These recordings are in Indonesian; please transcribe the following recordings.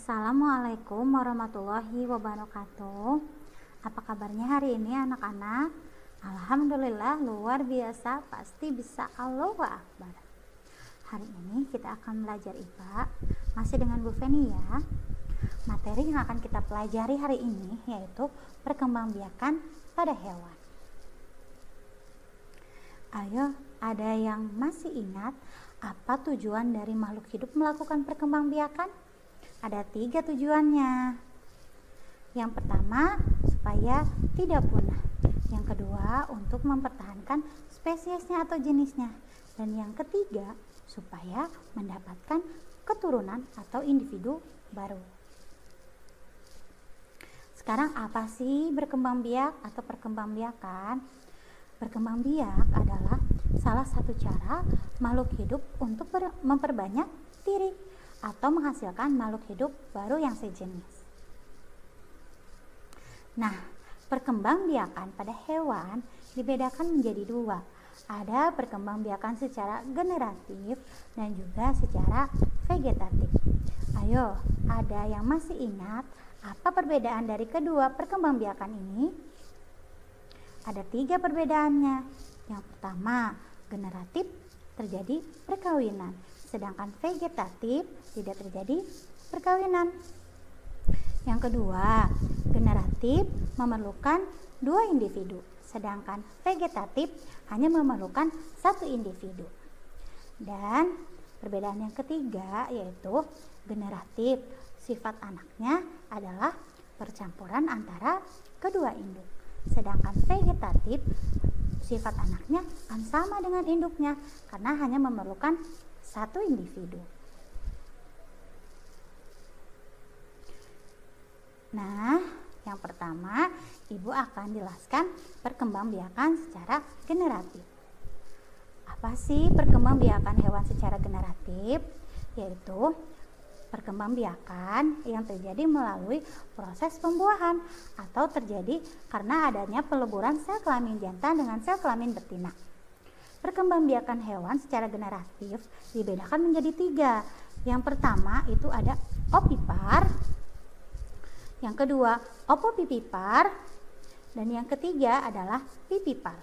Assalamualaikum warahmatullahi wabarakatuh. Apa kabarnya hari ini anak-anak? Alhamdulillah luar biasa, pasti bisa. Allahu Akbar. Hari ini kita akan belajar IPA masih dengan Bu Feni ya. Materi yang akan kita pelajari hari ini yaitu perkembangbiakan pada hewan. Ayo, ada yang masih ingat apa tujuan dari makhluk hidup melakukan perkembangbiakan? Ada 3 tujuannya. Yang pertama, supaya tidak punah. Yang kedua, untuk mempertahankan spesiesnya atau jenisnya. Dan yang ketiga, supaya mendapatkan keturunan atau individu baru. Sekarang apa sih berkembang biak atau perkembangbiakan? Berkembang biak adalah salah satu cara makhluk hidup untuk memperbanyak diri atau menghasilkan makhluk hidup baru yang sejenis. Nah, perkembangbiakan pada hewan dibedakan menjadi 2. Ada perkembangbiakan secara generatif dan juga secara vegetatif. Ayo, ada yang masih ingat apa perbedaan dari kedua perkembangbiakan ini? Ada 3 perbedaannya. Yang pertama, generatif terjadi perkawinan, sedangkan vegetatif tidak terjadi perkawinan. Yang kedua, generatif memerlukan 2 individu, sedangkan vegetatif hanya memerlukan 1 individu. Dan perbedaan yang ketiga yaitu generatif, sifat anaknya adalah percampuran antara kedua induk, sedangkan vegetatif sifat anaknya akan sama dengan induknya karena hanya memerlukan 1 individu. Nah, yang pertama, Ibu akan jelaskan perkembangbiakan secara generatif. Apa sih perkembangbiakan hewan secara generatif? Yaitu perkembangbiakan yang terjadi melalui proses pembuahan atau terjadi karena adanya peleburan sel kelamin jantan dengan sel kelamin betina. Perkembangbiakan hewan secara generatif dibedakan menjadi 3. Yang pertama itu ada ovipar, yang kedua opopipipar, dan yang ketiga adalah pipipar.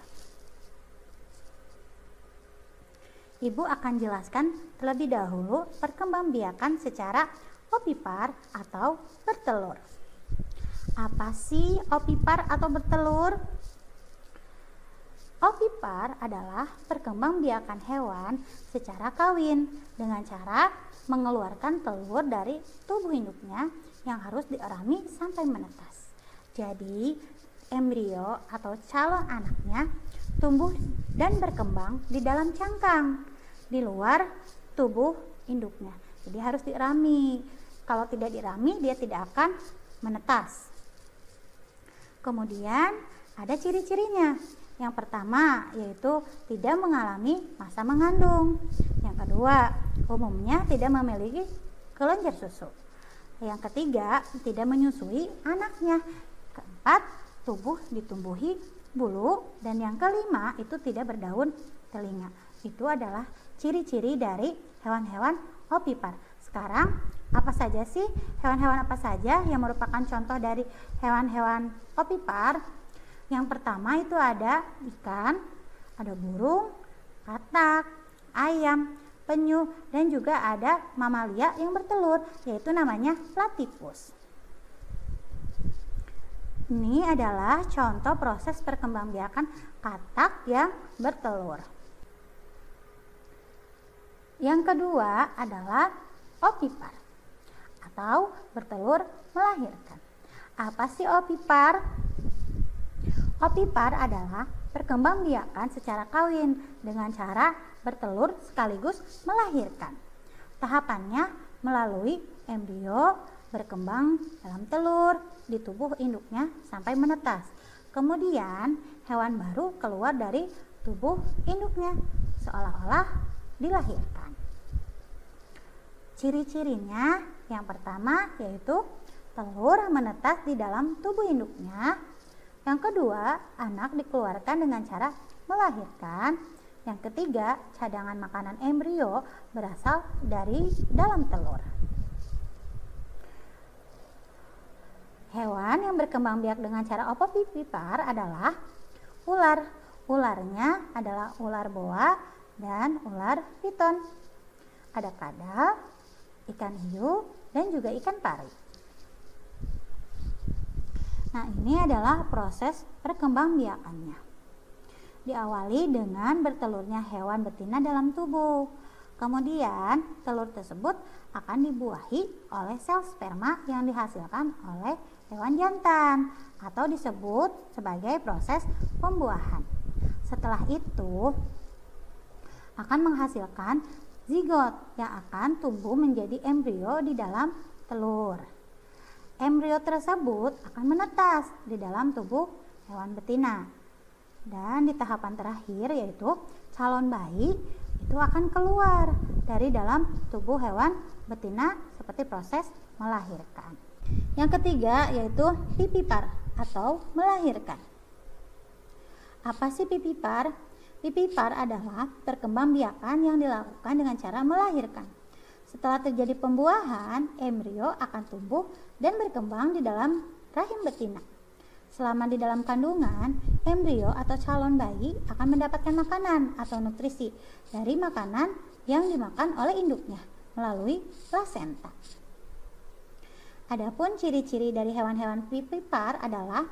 Ibu akan jelaskan terlebih dahulu perkembangbiakan secara ovipar atau bertelur. Apa sih ovipar atau bertelur? Ovipar adalah perkembangbiakan hewan secara kawin dengan cara mengeluarkan telur dari tubuh induknya yang harus dierami sampai menetas. Jadi, embrio atau calon anaknya tumbuh dan berkembang di dalam cangkang, di luar tubuh induknya. Jadi harus dierami. Kalau tidak dierami, dia tidak akan menetas. Kemudian ada ciri-cirinya. Yang pertama yaitu tidak mengalami masa mengandung. Yang kedua, umumnya tidak memiliki kelenjar susu. Yang ketiga, tidak menyusui anaknya. Keempat, tubuh ditumbuhi bulu. Dan yang kelima, itu tidak berdaun telinga. Itu adalah ciri-ciri dari hewan-hewan ovipar. Sekarang, apa saja sih hewan-hewan apa saja yang merupakan contoh dari hewan-hewan ovipar? Yang pertama itu ada ikan, ada burung, katak, ayam, penyu, dan juga ada mamalia yang bertelur, yaitu namanya platypus. Ini adalah contoh proses perkembangbiakan katak yang bertelur. Yang kedua adalah ovipar atau bertelur melahirkan. Apa sih ovipar? Ovipar adalah perkembangbiakan secara kawin dengan cara bertelur sekaligus melahirkan. Tahapannya melalui embrio berkembang dalam telur di tubuh induknya sampai menetas. Kemudian hewan baru keluar dari tubuh induknya seolah-olah dilahirkan. Ciri-cirinya yang pertama yaitu telur menetas di dalam tubuh induknya. Yang kedua, anak dikeluarkan dengan cara melahirkan. Yang ketiga, cadangan makanan embrio berasal dari dalam telur. Hewan yang berkembang biak dengan cara ovovivipar adalah ular. Ularnya adalah ular boa dan ular piton. Ada kadal, ikan hiu, dan juga ikan pari. Nah, ini adalah proses perkembangbiakannya. Diawali dengan bertelurnya hewan betina dalam tubuh. Kemudian, telur tersebut akan dibuahi oleh sel sperma yang dihasilkan oleh hewan jantan atau disebut sebagai proses pembuahan. Setelah itu akan menghasilkan zigot yang akan tumbuh menjadi embrio di dalam telur. Embrio tersebut akan menetas di dalam tubuh hewan betina. Dan di tahapan terakhir yaitu calon bayi itu akan keluar dari dalam tubuh hewan betina seperti proses melahirkan. Yang ketiga yaitu pipipar atau melahirkan. Apa sih pipipar? Pipipar adalah perkembangbiakan yang dilakukan dengan cara melahirkan. Setelah terjadi pembuahan, embrio akan tumbuh dan berkembang di dalam rahim betina. Selama di dalam kandungan, embrio atau calon bayi akan mendapatkan makanan atau nutrisi dari makanan yang dimakan oleh induknya melalui plasenta. Adapun ciri-ciri dari hewan-hewan pipipar adalah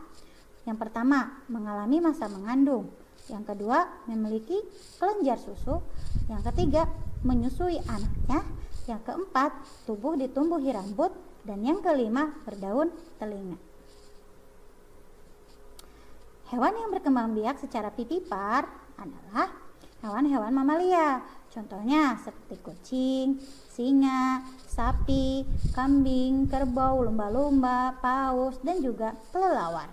yang pertama, mengalami masa mengandung. Yang kedua, memiliki kelenjar susu. Yang ketiga, menyusui anaknya. Yang keempat, tubuh ditumbuhi rambut. Dan yang kelima, berdaun telinga. Hewan yang berkembang biak secara pipipar adalah hewan-hewan mamalia. Contohnya seperti kucing, singa, sapi, kambing, kerbau, lumba-lumba, paus, dan juga kelelawar.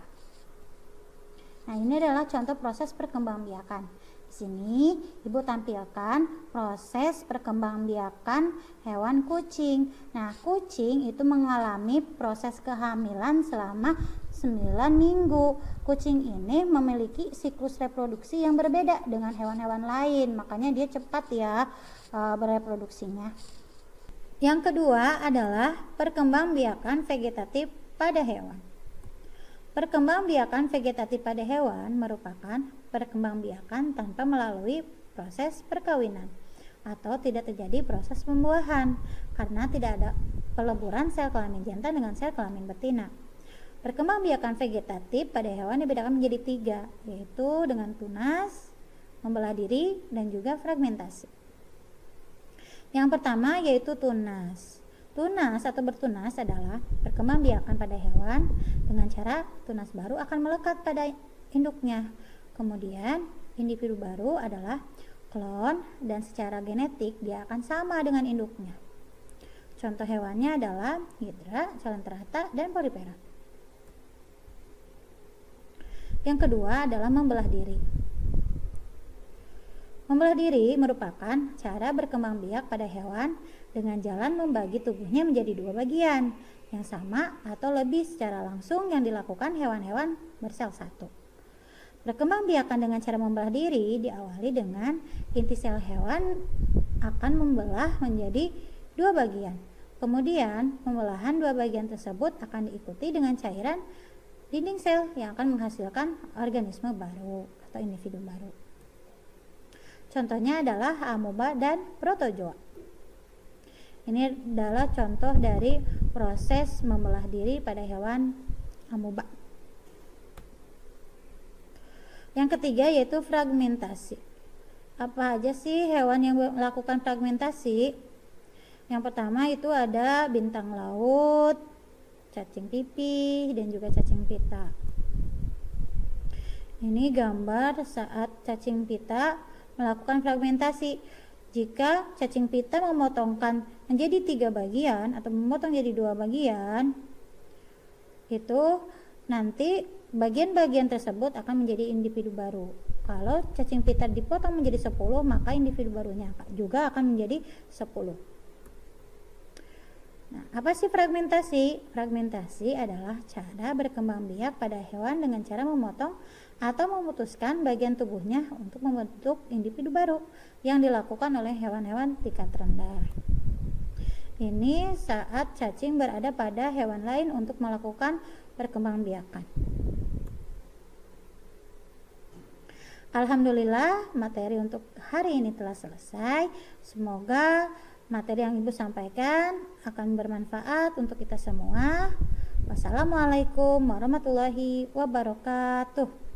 Nah, ini adalah contoh proses perkembangbiakan. Di sini Ibu tampilkan proses perkembangbiakan hewan kucing. Nah, kucing itu mengalami proses kehamilan selama 9 minggu. Kucing ini memiliki siklus reproduksi yang berbeda dengan hewan-hewan lain, makanya dia cepat ya bereproduksinya. Yang kedua adalah perkembangbiakan vegetatif pada hewan. Perkembangbiakan vegetatif pada hewan merupakan perkembangbiakan tanpa melalui proses perkawinan atau tidak terjadi proses pembuahan karena tidak ada peleburan sel kelamin jantan dengan sel kelamin betina. Perkembangbiakan vegetatif pada hewan dibedakan menjadi 3, yaitu dengan tunas, membelah diri, dan juga fragmentasi. Yang pertama yaitu tunas. Tunas atau bertunas adalah perkembangbiakan pada hewan dengan cara tunas baru akan melekat pada induknya. Kemudian individu baru adalah klon dan secara genetik dia akan sama dengan induknya. Contoh hewannya adalah hidra, colentrata, dan polipera. Yang kedua adalah membelah diri. Membelah diri merupakan cara berkembang biak pada hewan dengan jalan membagi tubuhnya menjadi 2 bagian yang sama atau lebih secara langsung yang dilakukan hewan-hewan bersel satu. Perkembangbiakan dengan cara membelah diri diawali dengan inti sel hewan akan membelah menjadi 2 bagian. Kemudian pembelahan 2 bagian tersebut akan diikuti dengan cairan dinding sel yang akan menghasilkan organisme baru atau individu baru. Contohnya adalah amoeba dan protozoa. Ini adalah contoh dari proses membelah diri pada hewan amoeba. Yang ketiga yaitu fragmentasi. Apa aja sih hewan yang melakukan fragmentasi? Yang pertama itu ada bintang laut, cacing pipih, dan juga cacing pita. Ini gambar saat cacing pita melakukan fragmentasi. Jika cacing pita memotongkan menjadi 3 bagian atau memotong jadi 2 bagian, itu nanti bagian-bagian tersebut akan menjadi individu baru. Kalau cacing pita dipotong menjadi 10, maka individu barunya juga akan menjadi 10. Nah, apa sih fragmentasi? Fragmentasi adalah cara berkembang biak pada hewan dengan cara memotong atau memutuskan bagian tubuhnya untuk membentuk individu baru yang dilakukan oleh hewan-hewan tingkat rendah. Ini saat cacing berada pada hewan lain untuk melakukan perkembangbiakan. Alhamdulillah, materi untuk hari ini telah selesai. Semoga materi yang Ibu sampaikan akan bermanfaat untuk kita semua. Wassalamualaikum warahmatullahi wabarakatuh.